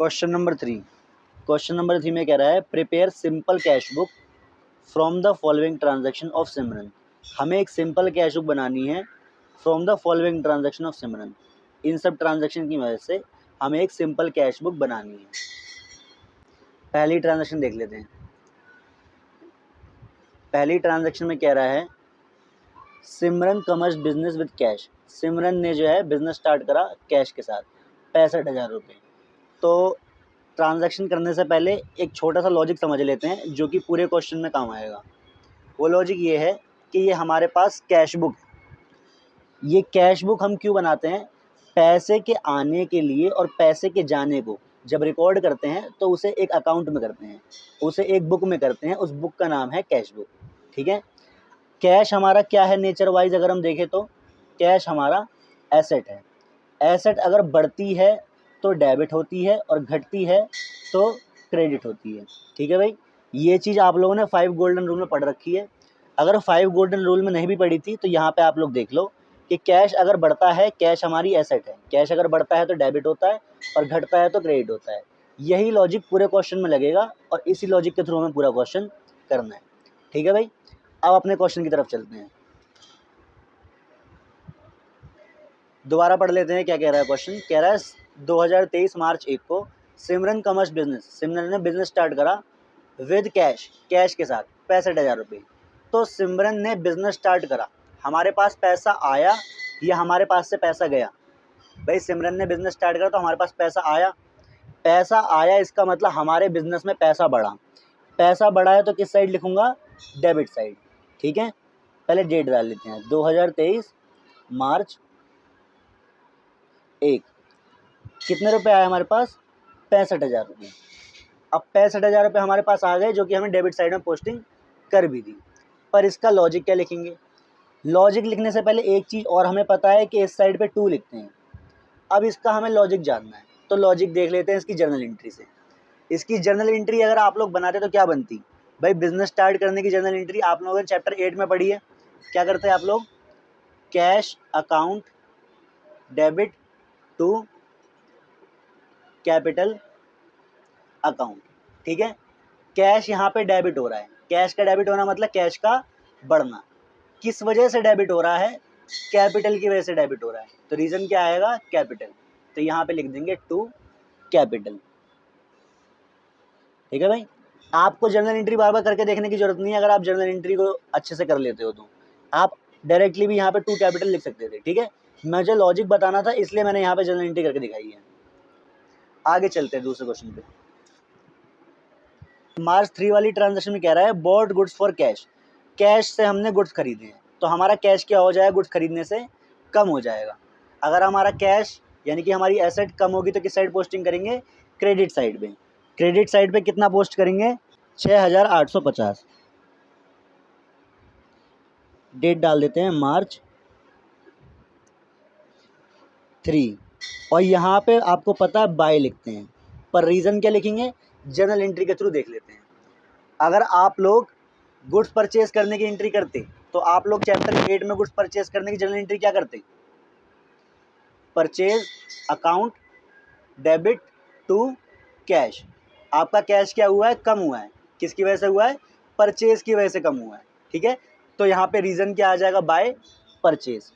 Question number 3। Question number 3 में कह रहा है prepare simple cash book from the following transaction of Simran. हमें एक सिंपल कैश बुक बनानी है from the following transaction of Simran. इन सब ट्रांजैक्शन की वजह से हमें एक सिंपल कैश बुक बनानी है। पहली ट्रांजैक्शन देख लेते हैं। पहली ट्रांजैक्शन में कह रहा है सिमरन कमर्स बिजनेस विद कैश। सिमरन ने जो है बिजनेस स्टार्ट करा कैश के साथ 65,000 रुपये। तो ट्रांजैक्शन करने से पहले एक छोटा सा लॉजिक समझ लेते हैं जो कि पूरे क्वेश्चन में काम आएगा। वो लॉजिक ये है कि ये हमारे पास कैश बुक है। ये कैश बुक हम क्यों बनाते हैं? पैसे के आने के लिए और पैसे के जाने को जब रिकॉर्ड करते हैं तो उसे एक अकाउंट में करते हैं, उसे एक बुक में करते हैं। उस बुक का नाम है कैश बुक। ठीक है। कैश हमारा क्या है नेचर वाइज अगर हम देखें तो कैश हमारा एसेट है। एसेट अगर बढ़ती है तो डेबिट होती है और घटती है तो क्रेडिट होती है। ठीक है भाई, ये चीज़ आप लोगों ने 5 गोल्डन रूल में पढ़ रखी है। अगर 5 गोल्डन रूल में नहीं भी पढ़ी थी तो यहाँ पे आप लोग देख लो कि कैश अगर बढ़ता है, कैश हमारी एसेट है, कैश अगर बढ़ता है तो डेबिट होता है और घटता है तो क्रेडिट होता है। यही लॉजिक पूरे क्वेश्चन में लगेगा और इसी लॉजिक के थ्रू हमें पूरा क्वेश्चन करना है। ठीक है भाई, अब अपने क्वेश्चन की तरफ चलते हैं। दोबारा पढ़ लेते हैं क्या कह रहा है क्वेश्चन। कह रहा है 2023 मार्च 1 को सिमरन कमर्स बिजनेस, सिमरन ने बिजनेस स्टार्ट करा विद कैश, कैश के साथ 65,000 रुपये। तो सिमरन ने बिजनेस स्टार्ट करा, हमारे पास पैसा आया या हमारे पास से पैसा गया? भाई सिमरन ने बिजनेस स्टार्ट करा तो हमारे पास पैसा आया। पैसा आया इसका मतलब हमारे बिजनेस में पैसा बढ़ा। पैसा बढ़ा है तो किस साइड लिखूंगा? Debit side. ठीक है, पहले डेट डाल लेते हैं 2023 मार्च 1। कितने रुपए आए हमारे पास? 65,000 रुपये। अब 65,000 रुपये हमारे पास आ गए जो कि हमें डेबिट साइड में पोस्टिंग कर भी दी। पर इसका लॉजिक क्या लिखेंगे? लॉजिक लिखने से पहले एक चीज़ और हमें पता है कि इस साइड पे 2 लिखते हैं। अब इसका हमें लॉजिक जानना है तो लॉजिक देख लेते हैं इसकी जर्नल एंट्री से। इसकी जर्नल एंट्री अगर आप लोग बनाते तो क्या बनती? भाई बिजनेस स्टार्ट करने की जर्नल एंट्री आप लोगों ने चैप्टर 8 में पढ़ी है। क्या करते हैं आप लोग? Cash account debit to capital account. ठीक है, कैश यहाँ पे डेबिट हो रहा है। कैश का डेबिट होना मतलब कैश का बढ़ना। किस वजह से डेबिट हो रहा है? कैपिटल की वजह से डेबिट हो रहा है। तो रीजन क्या आएगा? कैपिटल। तो यहाँ पे लिख देंगे टू कैपिटल। ठीक है भाई, आपको जर्नल एंट्री बार बार करके देखने की जरूरत नहीं है। अगर आप जर्नल एंट्री को अच्छे से कर लेते हो तो आप डायरेक्टली भी यहाँ पे टू कैपिटल लिख सकते थे। ठीक है, मुझे लॉजिक बताना था इसलिए मैंने यहाँ पे जर्नल एंट्री करके दिखाई है। आगे चलते हैं दूसरे क्वेश्चन पे। मार्च 3 वाली ट्रांजेक्शन में कह रहा है bought goods for cash. Cash से हमने गुड्स खरीदे हैं तो हमारा कैश क्या हो जाएगा? गुड्स खरीदने से कम हो जाएगा। अगर हमारा कैश यानी कि हमारी एसेट कम होगी तो किस साइड पोस्टिंग करेंगे? क्रेडिट साइड पे। क्रेडिट साइड पे कितना पोस्ट करेंगे? 6,850। डेट डाल देते हैं मार्च 3 और यहाँ पे आपको पता है बाय लिखते हैं, पर रीज़न क्या लिखेंगे? जर्नल एंट्री के थ्रू देख लेते हैं। अगर आप लोग गुड्स परचेज करने की एंट्री करते तो आप लोग चैप्टर 8 में गुड्स परचेज करने की जर्नल एंट्री क्या करते? Purchase account debit to cash. आपका कैश क्या हुआ है? कम हुआ है। किसकी वजह से हुआ है? परचेज की वजह से कम हुआ है। ठीक है, तो यहाँ पे रीजन क्या आ जाएगा? By purchase.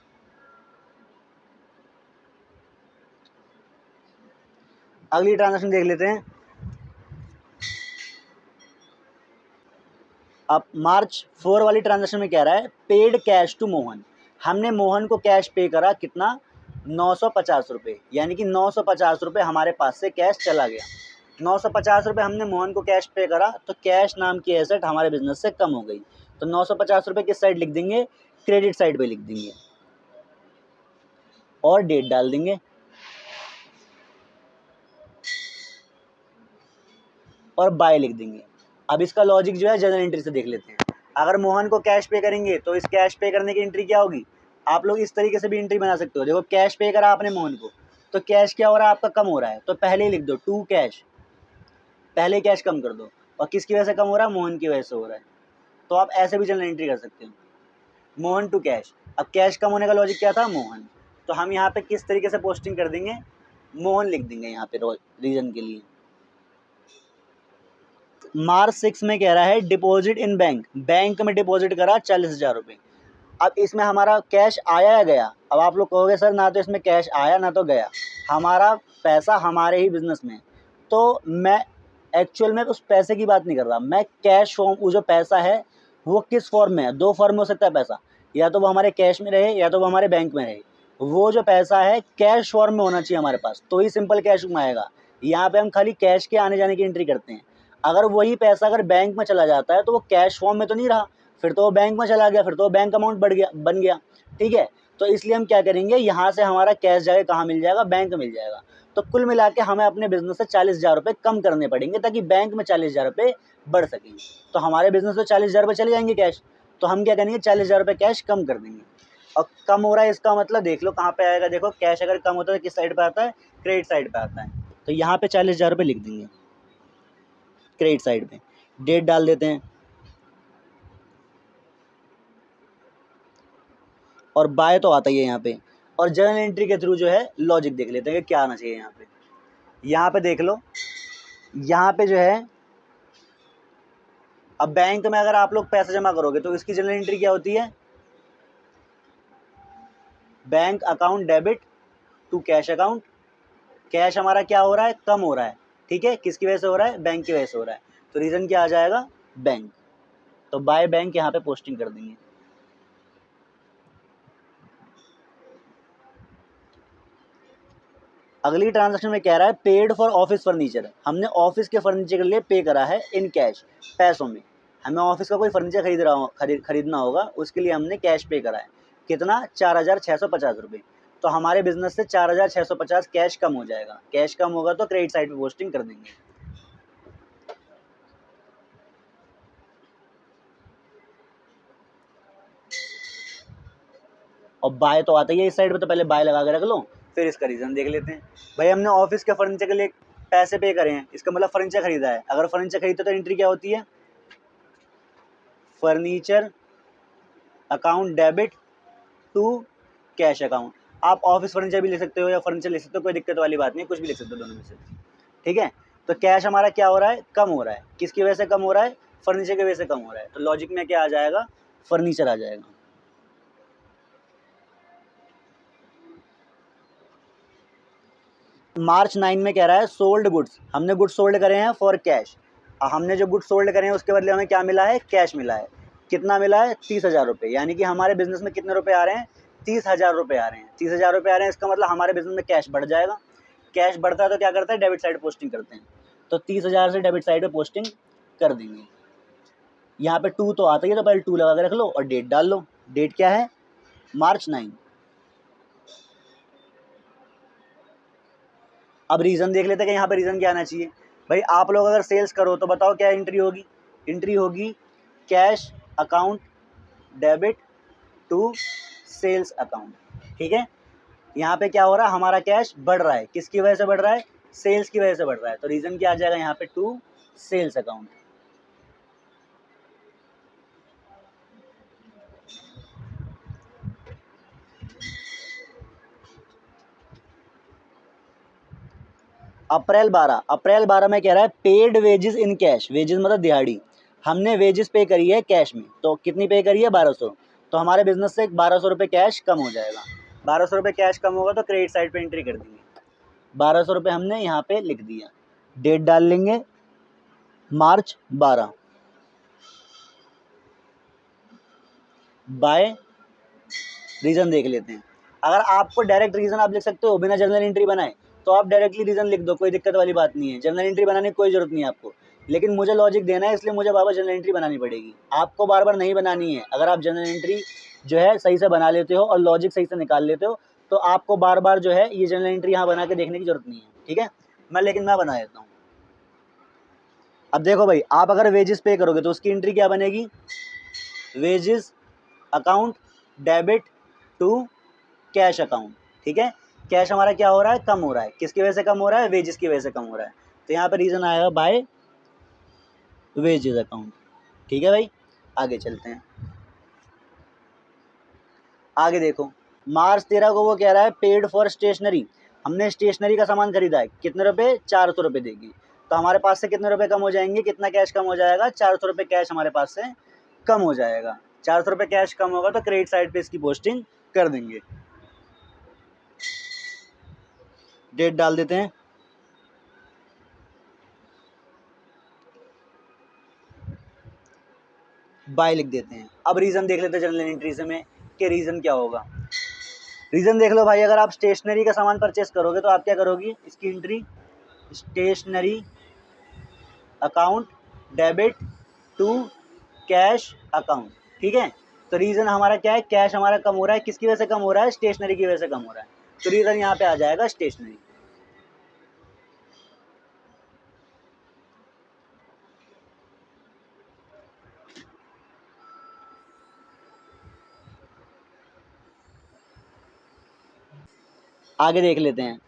अगली ट्रांजेक्शन देख लेते हैं। अब मार्च 4 वाली ट्रांजेक्शन में कह रहा है पेड कैश टू मोहन। हमने मोहन को कैश पे करा, कितना? 950 रुपये। यानी कि 950 रुपये हमारे पास से कैश चला गया। 950 रुपये हमने मोहन को कैश पे करा तो कैश नाम की एसेट हमारे बिजनेस से कम हो गई। तो 950 रुपये किस साइड लिख देंगे? क्रेडिट साइड पे लिख देंगे और डेट डाल देंगे और बाय लिख देंगे। अब इसका लॉजिक जो है जर्नल एंट्री से देख लेते हैं। अगर मोहन को कैश पे करेंगे तो इस कैश पे करने की एंट्री क्या होगी? आप लोग इस तरीके से भी एंट्री बना सकते हो। देखो कैश पे करा आपने मोहन को तो कैश क्या हो रहा है? आपका कम हो रहा है। तो पहले ही लिख दो टू कैश, पहले कैश कम कर दो। और किसकी वजह से कम हो रहा है? मोहन की वजह से हो रहा है। तो आप ऐसे भी जर्नल एंट्री कर सकते हो, मोहन टू कैश। अब कैश कम होने का लॉजिक क्या था? मोहन। तो हम यहाँ पे किस तरीके से पोस्टिंग कर देंगे? मोहन लिख देंगे यहाँ पे रीजन के लिए। मार्च 6 में कह रहा है डिपॉजिट इन बैंक, बैंक में डिपॉजिट करा 40,000 रुपये। अब इसमें हमारा कैश आया या गया? अब आप लोग कहोगे सर ना तो इसमें कैश आया ना तो गया, हमारा पैसा हमारे ही बिजनेस में। तो मैं एक्चुअल में उस पैसे की बात नहीं कर रहा, मैं कैश फॉर्म, वो जो पैसा है वो किस फॉर्म में है, दो फॉर्म में हो सकता है पैसा, या तो वो हमारे कैश में रहे या तो वो हमारे बैंक में रहे। वो जो पैसा है कैश फॉर्म में होना चाहिए हमारे पास, तो ही सिंपल कैश में आएगा। यहाँ पे हम खाली कैश के आने जाने की एंट्री करते हैं। अगर वही पैसा अगर बैंक में चला जाता है तो वो कैश फॉर्म में तो नहीं रहा, फिर तो वो बैंक में चला गया, फिर तो वो बैंक अमाउंट बढ़ गया, बन गया। ठीक है, तो इसलिए हम क्या करेंगे, यहाँ से हमारा कैश जाके कहाँ मिल जाएगा, बैंक में मिल जाएगा। तो कुल मिला के हमें अपने बिजनेस से 40,000 रुपये कम करने पड़ेंगे ताकि बैंक में 40,000 रुपये बढ़ सकें। तो हमारे बिजनेस में 40,000 रुपये चले जाएंगे कैश, तो हम क्या करेंगे 40,000 रुपये कैश कम कर देंगे। और कम हो रहा है इसका मतलब देख लो कहाँ पे आएगा, देखो कैश अगर कम होता है तो किस साइड पे आता है, क्रेडिट साइड पे आता है। तो यहाँ पे 40,000 रुपये लिख देंगे क्रेडिट साइड पे, डेट डाल देते हैं और बाय तो आता ही है यहाँ पे। और जर्नल एंट्री के थ्रू जो है लॉजिक देख लेते हैं कि क्या आना चाहिए यहाँ पे। यहाँ पे देख लो, यहाँ पे जो है अब बैंक में अगर आप लोग पैसा जमा करोगे तो इसकी जर्नल एंट्री क्या होती है, bank account debit to cash account. Cash हमारा क्या हो रहा है, कम हो रहा है। ठीक है, किसकी वजह से हो रहा है, बैंक की वजह से हो रहा है। तो रीजन क्या आ जाएगा, बैंक। तो बाय बैंक यहाँ पे पोस्टिंग कर देंगे। अगली ट्रांजैक्शन में कह रहा है पेड फॉर ऑफिस फर्नीचर, हमने ऑफिस के फर्नीचर के लिए पे करा है इन कैश, पैसों में। हमें ऑफिस का कोई फर्नीचर खरीदना होगा, उसके लिए हमने कैश पे करा है। कितना, 4,650 रुपये। तो हमारे बिजनेस से 4,650 कैश कम हो जाएगा। कैश कम होगा तो क्रेडिट साइड पे पोस्टिंग कर देंगे। और बाय तो आता ही है इस साइड पे, तो पहले बाय लगा के रख लो, फिर इसका रीज़न देख लेते हैं। भाई हमने ऑफिस के फर्नीचर के लिए पैसे पे करे हैं, इसका मतलब फर्नीचर खरीदा है। अगर फर्नीचर खरीदते तो एंट्री क्या होती है, furniture account debit to cash account. आप ऑफिस फर्नीचर भी ले सकते हो या फर्नीचर ले सकते हो, कोई दिक्कत वाली बात नहीं है, कुछ भी ले सकते हो दोनों में से। ठीक है, तो कैश हमारा क्या हो रहा है, कम हो रहा है। किसकी वजह से कम हो रहा है, फर्नीचर की वजह से कम हो रहा है। तो लॉजिक में क्या आ जाएगा, फर्नीचर आ जाएगा। मार्च 9 में कह रहा है सोल्ड गुड्स, हमने गुड्स सोल्ड करे हैं फॉर कैश। हमने जो गुड्स सोल्ड करे हैं उसके बदले हमें क्या मिला है, कैश मिला है। कितना मिला है, 30,000 रुपये। यानी कि हमारे बिजनेस में कितने रुपए आ रहे हैं, 30,000 रुपये आ रहे हैं। 30,000 रुपये आ रहे हैं, इसका मतलब हमारे बिजनेस में कैश बढ़ जाएगा। कैश बढ़ता है तो क्या करता है, डेबिट साइड पोस्टिंग करते हैं। तो 30,000 से डेबिट साइड पे पोस्टिंग कर देंगे। यहाँ पे 2 तो आता ही है, तो पहले 2 लगा के रख लो और डेट डाल लो। डेट क्या है, मार्च 9। अब रीज़न देख लेते हैं कि यहाँ पे रीज़न क्या आना चाहिए। भाई आप लोग अगर सेल्स करो तो बताओ क्या एंट्री होगी, एंट्री होगी cash account debit to sales account. ठीक है, यहाँ पे क्या हो रहा है, हमारा कैश बढ़ रहा है। किसकी वजह से बढ़ रहा है, सेल्स की वजह से बढ़ रहा है। तो रीज़न क्या आ जाएगा यहाँ पे, टू सेल्स अकाउंट। अप्रैल 12 में कह रहा है paid wages in cash, wages मतलब दिहाड़ी। हमने वेजेस पे करी है कैश में, तो कितनी पे करी है, 1200। तो हमारे बिजनेस से 1200 रुपये कैश कम हो जाएगा। 1200 रुपये कैश कम होगा तो क्रेडिट साइड पे एंट्री कर देंगे। 1200 रुपये हमने यहाँ पे लिख दिया। डेट डाल लेंगे मार्च 12। बाय रीज़न देख लेते हैं। अगर आपको डायरेक्ट रीज़न आप लिख सकते हो बिना जर्नल एंट्री बनाए, तो आप डायरेक्टली रीज़न लिख दो, कोई दिक्कत वाली बात नहीं है। जर्नल एंट्री बनाने की कोई ज़रूरत नहीं है आपको, लेकिन मुझे लॉजिक देना है, इसलिए मुझे बार-बार जर्नल एंट्री बनानी पड़ेगी। आपको बार-बार नहीं बनानी है। अगर आप जर्नल एंट्री जो है सही से बना लेते हो और लॉजिक सही से निकाल लेते हो, तो आपको बार-बार जो है ये जर्नल एंट्री यहाँ बना के देखने की ज़रूरत नहीं है। ठीक है, लेकिन मैं बना देता हूँ। अब देखो भाई, आप अगर वेजेस पे करोगे तो उसकी एंट्री क्या बनेगी, wages account debit to cash account. ठीक है, कैश हमारा क्या हो रहा है, कम हो रहा है। किसकी वजह से कम हो रहा है, वेजेस की वजह से कम हो रहा है। तो यहाँ पे रीज़न आएगा बाय वेजेस अकाउंट। ठीक है भाई, आगे चलते हैं। आगे देखो, मार्च 13 को वो कह रहा है पेड फॉर स्टेशनरी, हमने स्टेशनरी का सामान खरीदा है। कितने रुपए, 400 रुपये देगी। तो हमारे पास से कितने रुपए कम हो जाएंगे, कितना कैश कम हो जाएगा, 400 रुपये कैश हमारे पास से कम हो जाएगा। 400 रुपये कैश कम होगा तो क्रेडिट साइड पे इसकी पोस्टिंग कर देंगे। डेट डाल देते हैं, बाय लिख देते हैं। अब रीज़न देख लेते हैं जर्नल एंट्री से में कि रीज़न क्या होगा। रीज़न देख लो भाई, अगर आप स्टेशनरी का सामान परचेस करोगे तो आप क्या करोगी, इसकी entry stationery account debit to cash account, ठीक है। तो रीज़न हमारा क्या है, कैश हमारा कम हो रहा है, किसकी वजह से कम हो रहा है, स्टेशनरी की वजह से कम हो रहा है। तो रीज़न यहाँ पे आ जाएगा स्टेशनरी। आगे देख लेते हैं।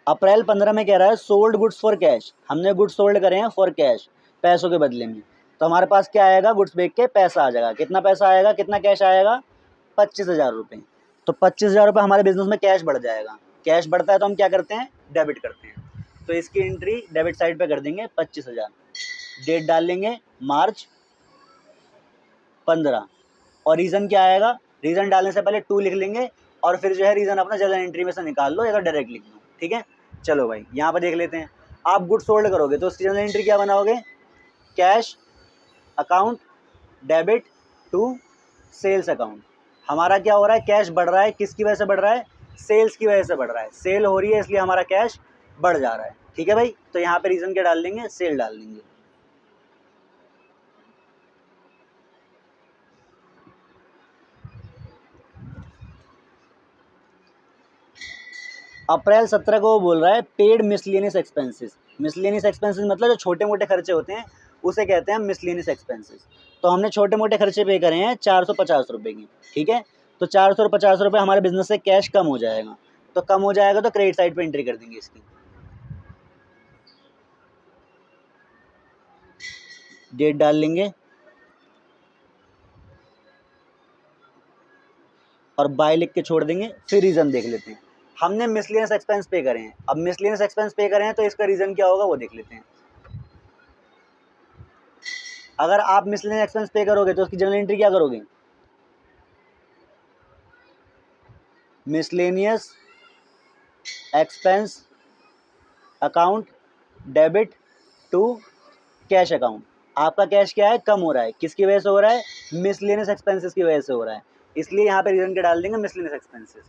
अप्रैल 15 में कह रहा है सोल्ड गुड्स फॉर कैश, हमने गुड्स सोल्ड करे हैं फॉर कैश, पैसों के बदले में। तो हमारे पास क्या आएगा, गुड्स बेच के पैसा आ जाएगा। कितना पैसा आएगा, कितना कैश आएगा, 25,000 रुपये। तो 25,000 रुपये हमारे बिजनेस में कैश बढ़ जाएगा। कैश बढ़ता है तो हम क्या करते हैं, डेबिट करते हैं। तो इसकी एंट्री डेबिट साइड पे कर देंगे 25,000। डेट डाल लेंगे मार्च 15। और रीज़न क्या आएगा, रीज़न डालने से पहले 2 लिख लेंगे और फिर जो है रीज़न अपना जर्नल एंट्री में से निकाल लो या तो डायरेक्ट लिख लो, ठीक है। चलो भाई यहाँ पर देख लेते हैं। आप गुड सोल्ड करोगे तो उसकी जर्नल एंट्री क्या बनाओगे, cash account debit to sales account. हमारा क्या हो रहा है, कैश बढ़ रहा है, किसकी वजह से बढ़ रहा है, सेल्स की वजह से बढ़ रहा है। सेल हो रही है इसलिए हमारा कैश बढ़ जा रहा है, ठीक है भाई। तो यहाँ पे रीज़न क्या डाल देंगे, सेल डाल देंगे। अप्रैल 17 को वो बोल रहा है paid miscellaneous expenses. Miscellaneous expenses मतलब जो छोटे मोटे खर्चे होते हैं उसे कहते हैं मिसलेनियस एक्सपेंसेस। तो हमने छोटे मोटे खर्चे पे करे हैं 450 रुपये की, ठीक है। तो 450 रुपये हमारे बिजनेस से कैश कम हो जाएगा। तो कम हो जाएगा तो क्रेडिट साइड पे एंट्री कर देंगे इसकी। डेट डाल लेंगे और बाय लिख के छोड़ देंगे। फिर रीज़न देख लेते हैं। हमने मिसलेनियस एक्सपेंस पे करे हैं, अब मिसलेनियस एक्सपेंस पे करे हैं तो इसका रीज़न क्या होगा वो देख लेते हैं। अगर आप मिसलेनियस एक्सपेंस पे करोगे तो उसकी जर्नल एंट्री क्या करोगे, miscellaneous expense account debit to cash account. आपका कैश क्या है, कम हो रहा है, किसकी वजह से हो रहा है, मिसलेनियस एक्सपेंसेस की वजह से हो रहा है। इसलिए यहाँ पे रीजन क्या डाल देंगे, मिसलेनियस एक्सपेंसेस।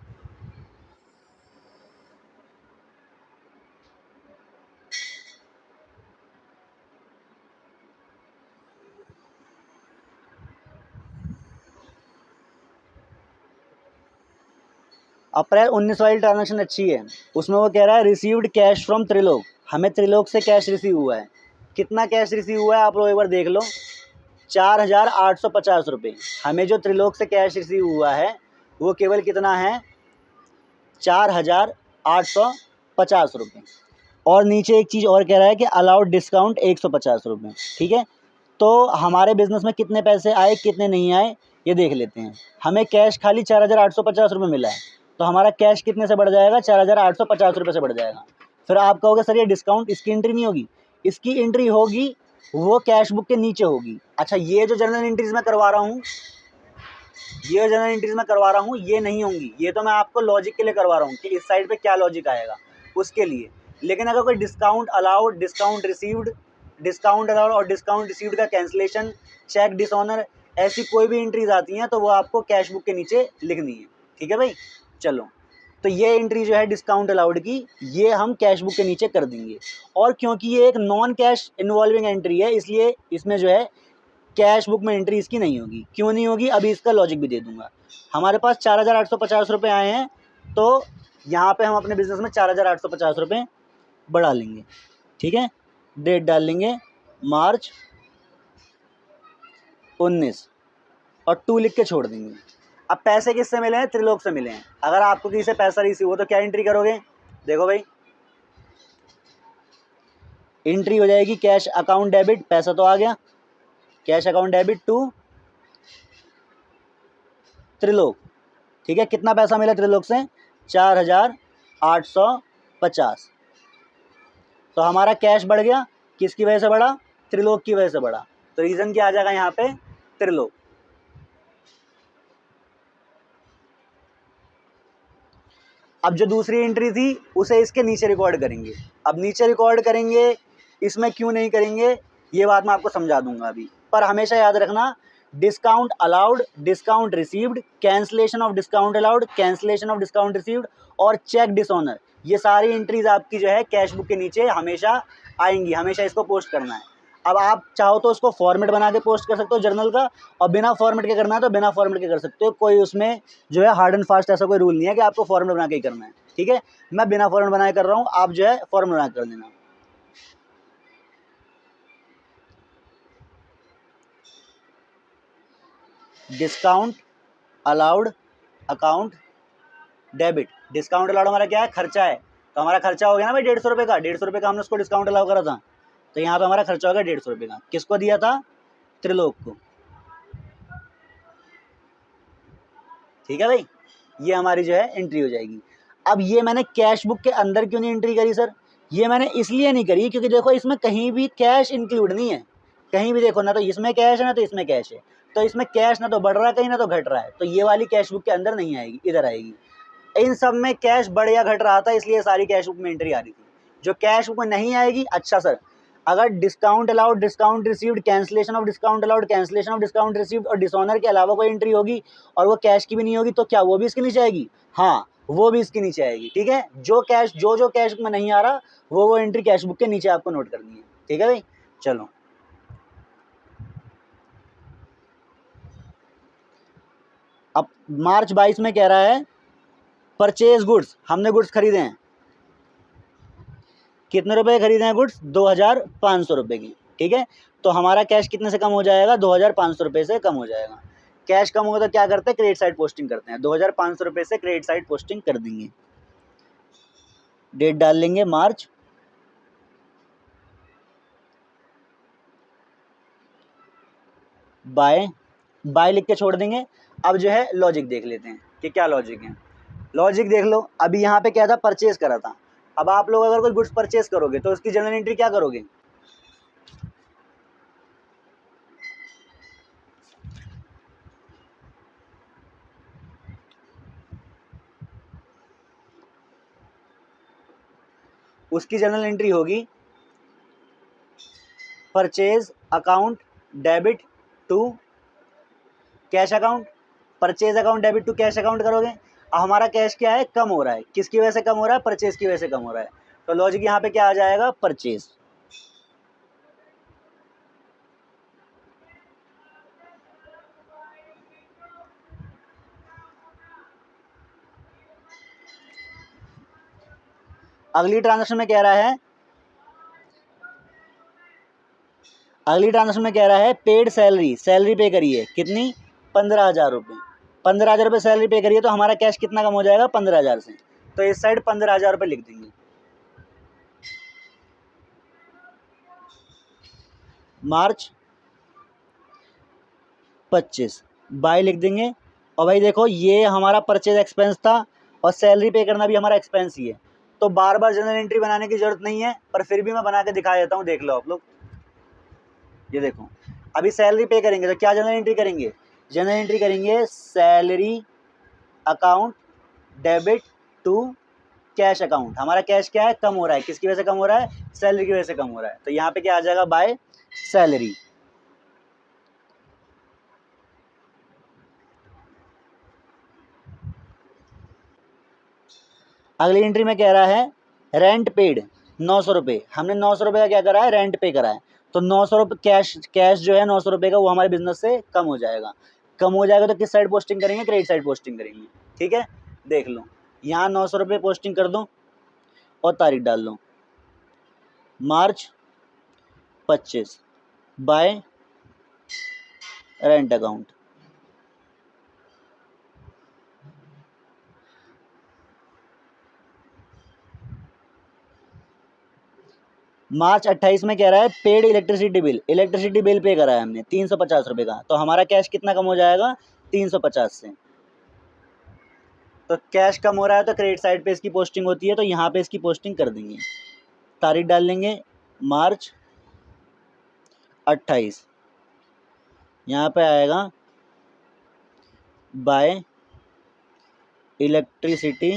अप्रैल 19 वाली ट्रांजेक्शन अच्छी है, उसमें वो कह रहा है रिसीव्ड कैश फ्रॉम त्रिलोक। हमें त्रिलोक से कैश रिसीव हुआ है। कितना कैश रिसीव हुआ है आप लोग एक बार देख लो, 4,850 रुपये। हमें जो त्रिलोक से कैश रिसीव हुआ है वो केवल कितना है, 4,850 रुपये। और नीचे एक चीज़ और कह रहा है कि अलाउड डिस्काउंट 150 रुपये, ठीक है। तो हमारे बिजनेस में कितने पैसे आए कितने नहीं आए ये देख लेते हैं। हमें कैश खाली 4,850 रुपये मिला है, तो हमारा कैश कितने से बढ़ जाएगा, 4,850 रुपये से बढ़ जाएगा। फिर आप कहोगे सर ये डिस्काउंट, इसकी एंट्री नहीं होगी। इसकी एंट्री होगी, वो कैश बुक के नीचे होगी। अच्छा, ये जो जर्नल एंट्रीज मैं करवा रहा हूँ, ये जनरल एंट्रीज मैं करवा रहा हूँ ये नहीं होंगी, ये तो मैं आपको लॉजिक के लिए करवा रहा हूँ कि इस साइड पे क्या लॉजिक आएगा उसके लिए। लेकिन अगर कोई discount allowed, discount received, discount allowed और डिस्काउंट रिसीव्ड का कैंसिलेशन, चेक डिसऑनर, ऐसी कोई भी एंट्रीज आती हैं तो वो आपको कैश बुक के नीचे लिखनी है, ठीक है भाई। चलो, तो ये एंट्री जो है डिस्काउंट अलाउड की, ये हम कैश बुक के नीचे कर देंगे। और क्योंकि ये एक नॉन कैश इन्वॉल्विंग एंट्री है इसलिए इसमें जो है कैश बुक में एंट्री इसकी नहीं होगी। क्यों नहीं होगी, अभी इसका लॉजिक भी दे दूंगा। हमारे पास 4,850 रुपये आए हैं, तो यहाँ पे हम अपने बिजनेस में 4,850 रुपये बढ़ा लेंगे, ठीक है। डेट डाल लेंगे मार्च 19 और 2 लिख के छोड़ देंगे। अब पैसे किससे मिले हैं, त्रिलोक से मिले हैं। अगर आपको किसी से पैसा रिसीव हो तो क्या एंट्री करोगे, देखो भाई, एंट्री हो जाएगी कैश अकाउंट डेबिट, पैसा तो आ गया, cash account debit to Trilok, ठीक है। कितना पैसा मिला त्रिलोक से, 4,850। तो हमारा कैश बढ़ गया, किसकी वजह से बढ़ा? त्रिलोक की वजह से बढ़ा। तो रीजन क्या आ जाएगा यहाँ पे? त्रिलोक। अब जो दूसरी एंट्री थी उसे इसके नीचे रिकॉर्ड करेंगे। अब नीचे रिकॉर्ड करेंगे, इसमें क्यों नहीं करेंगे ये बात मैं आपको समझा दूंगा अभी। पर हमेशा याद रखना, discount allowed, discount received, cancellation of discount allowed, cancellation of discount received और चेक डिसऑनर, ये सारी एंट्रीज आपकी जो है कैश बुक के नीचे हमेशा आएंगी। हमेशा इसको पोस्ट करना है। अब आप चाहो तो उसको फॉर्मेट बना के पोस्ट कर सकते हो जर्नल का, और बिना फॉर्मेट के करना है तो बिना फॉर्मेट के कर सकते हो। कोई उसमें जो है हार्ड एंड फास्ट ऐसा कोई रूल नहीं है कि आपको फॉर्मेट बना के ही करना है। ठीक है, मैं बिना फॉर्मेट बनाए कर रहा हूँ, आप जो है फॉर्मेट बना कर देना। Discount allowed account debit. Discount allowed हमारा क्या है? खर्चा है। तो हमारा खर्चा हो गया ना भाई 150 रुपये का। 150 रुपये का हमने उसको डिस्काउंट अलाउ करा था, तो यहाँ पे हमारा खर्चा होगा 150 रुपये का। किसको दिया था? त्रिलोक को। ठीक है भाई, ये हमारी जो है एंट्री हो जाएगी। अब ये मैंने कैश बुक के अंदर क्यों नहीं एंट्री करी सर? ये मैंने इसलिए नहीं करी क्योंकि देखो इसमें कहीं भी कैश इंक्लूड नहीं है। कहीं भी देखो ना तो इसमें कैश है ना तो इसमें कैश है। तो इसमें कैश ना तो बढ़ रहा है कहीं, ना तो घट रहा है। तो ये वाली कैश बुक के अंदर नहीं आएगी, इधर आएगी। इन सब में कैश बढ़ या घट रहा था, इसलिए सारी कैश बुक में एंट्री आ रही थी। जो कैश बुक में नहीं आएगी, अच्छा सर, अगर discount allowed, discount received, cancellation of discount allowed, cancellation of discount received और डिसऑनर के अलावा कोई एंट्री होगी और वो कैश की भी नहीं होगी, तो क्या वो भी इसके नीचे आएगी? हाँ, वो भी इसके नीचे आएगी। ठीक है, जो कैश जो कैश बुक में नहीं आ रहा वो एंट्री कैश बुक के नीचे आपको नोट करनी है। ठीक है भाई, चलो अब मार्च 22 में कह रहा है परचेज गुड्स, हमने गुड्स खरीदे हैं। कितने रुपए खरीदे हैं गुड्स? 2500 रुपए की। ठीक है, तो हमारा कैश कितने से कम हो जाएगा? 2500 रुपए से कम हो जाएगा। कैश कम होगा तो क्या करते हैं? क्रेडिट साइड पोस्टिंग करते हैं। 2500 रुपए से क्रेडिट साइड पोस्टिंग कर देंगे। डेट डाल लेंगे मार्च, बाय लिख के छोड़ देंगे। अब जो है लॉजिक देख लेते हैं कि क्या लॉजिक है। लॉजिक देख लो, अभी यहाँ पे क्या था? परचेज करा था। अब आप लोग अगर कोई गुड्स परचेज करोगे तो उसकी जनरल एंट्री क्या करोगे? उसकी जनरल एंट्री होगी purchase account debit to cash account. Purchase account debit to cash account करोगे। अब हमारा कैश क्या है? कम हो रहा है। किसकी वजह से कम हो रहा है? परचेज की वजह से कम हो रहा है। तो लॉजिक यहाँ पे क्या आ जाएगा? परचेज। अगली ट्रांजेक्शन में कह रहा है, पेड सैलरी, सैलरी पे करी है कितनी? 15,000 रुपये। 15,000 रुपये सैलरी पे करी है, तो हमारा कैश कितना कम हो जाएगा? 15,000 से। तो इस साइड 15,000 रुपये लिख देंगे। मार्च 25 बाय लिख देंगे। और भाई देखो ये हमारा परचेज एक्सपेंस था और सैलरी पे करना भी हमारा एक्सपेंस ही है, तो बार बार जनरल एंट्री बनाने की जरूरत नहीं है। पर फिर भी मैं बना के दिखा देता हूँ, देख लो आप लोग। ये देखो, अभी सैलरी पे करेंगे तो क्या जनरल एंट्री करेंगे? जनरल एंट्री करेंगे salary account debit to cash account. हमारा कैश क्या है? कम हो रहा है। किसकी वजह से कम हो रहा है? सैलरी की वजह से कम हो रहा है। तो यहाँ पे क्या आ जाएगा? By salary. अगली एंट्री में कह रहा है रेंट पेड 900 रुपये। हमने 900 रुपये का क्या करा है? रेंट पे करा है। तो 900 रुपये कैश जो है 900 रुपये का वो हमारे बिजनेस से कम हो जाएगा। कम हो जाएगा तो किस साइड पोस्टिंग करेंगे? क्रेडिट साइड पोस्टिंग करेंगे। ठीक है, देख लो यहाँ 900 रुपये पोस्टिंग कर दो और तारीख डाल लो मार्च 25 बाय रेंट अकाउंट। मार्च 28 में कह रहा है paid electricity bill, electricity bill pay करा है हमने 350 रुपये का। तो हमारा कैश कितना कम हो जाएगा? 350 से। तो कैश कम हो रहा है तो क्रेडिट साइड पे इसकी पोस्टिंग होती है, तो यहाँ पे इसकी पोस्टिंग कर देंगे। तारीख डाल लेंगे मार्च 28। यहाँ पे आएगा बाय इलेक्ट्रिसिटी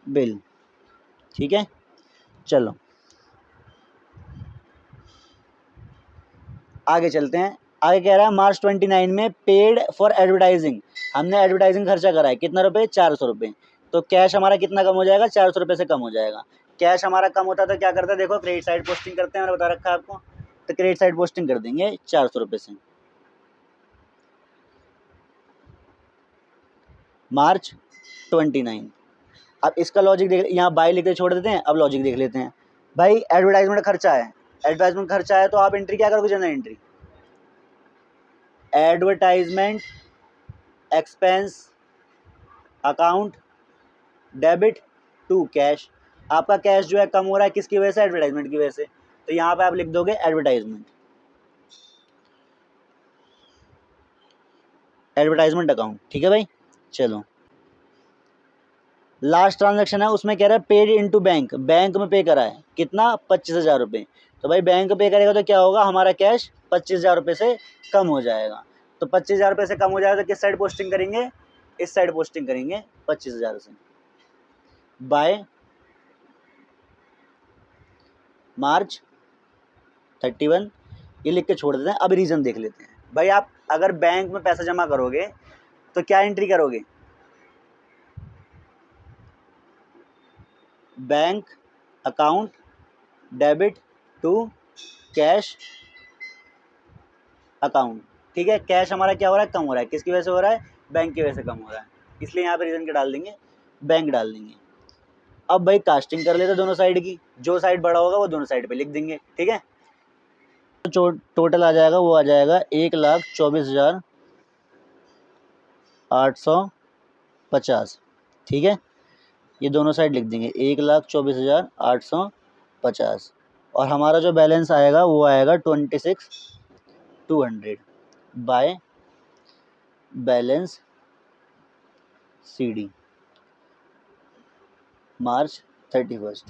बिल। ठीक है, चलो आगे चलते हैं। आगे कह रहा है मार्च 29 में पेड फॉर एडवर्टाइजिंग, हमने एडवर्टाइजिंग खर्चा करा है कितना रुपये, 400 रुपये। तो कैश हमारा कितना कम हो जाएगा, 400 रुपये से कम हो जाएगा। कैश हमारा कम होता है तो क्या करते हैं, देखो क्रेडिट साइड पोस्टिंग करते हैं, मैंने बता रखा है आपको। तो क्रेडिट साइड पोस्टिंग कर देंगे 400 रुपये से मार्च 29। अब इसका लॉजिक देख, यहाँ बाय लिख के छोड़ देते हैं। अब लॉजिक देख लेते हैं। भाई एडवर्टाइजमेंट खर्चा है, एडवर्टाइजमेंट खर्चा है तो आप एंट्री क्या करोगे, general entry advertisement expense account debit to cash. आपका कैश जो है कम हो रहा है किसकी वजह से, एडवर्टाइजमेंट की वजह से। तो यहाँ पे आप लिख दोगे एडवर्टाइजमेंट अकाउंट। ठीक है भाई, चलो लास्ट ट्रांजैक्शन है, उसमें कह रहा है पेड इनटू बैंक, बैंक में पे करा है कितना, 25,000 रुपये। तो भाई बैंक पे करेगा तो क्या होगा, हमारा कैश 25,000 रुपये से कम हो जाएगा। तो 25,000 रुपये से कम हो जाएगा तो किस साइड पोस्टिंग करेंगे, इस साइड पोस्टिंग करेंगे 25,000 से बाय मार्च 31। ये लिख के छोड़ देते हैं। अब रीज़न देख लेते हैं। भाई आप अगर बैंक में पैसा जमा करोगे तो क्या एंट्री करोगे, bank account debit to cash account. ठीक है, कैश हमारा क्या हो रहा है, कम हो रहा है, किसकी वजह से हो रहा है, बैंक की वजह से कम हो रहा है, इसलिए यहाँ पे रीज़न क्या डाल देंगे, बैंक डाल देंगे। अब भाई कास्टिंग कर लेते दोनों साइड की, जो साइड बड़ा होगा वो दोनों साइड पे लिख देंगे। ठीक है, तो टोटल आ जाएगा, वो आ जाएगा 1,24,850। ठीक है, ये दोनों साइड लिख देंगे 1,24,850। और हमारा जो बैलेंस आएगा वो आएगा 26,200 बाय बैलेंस CD मार्च 31।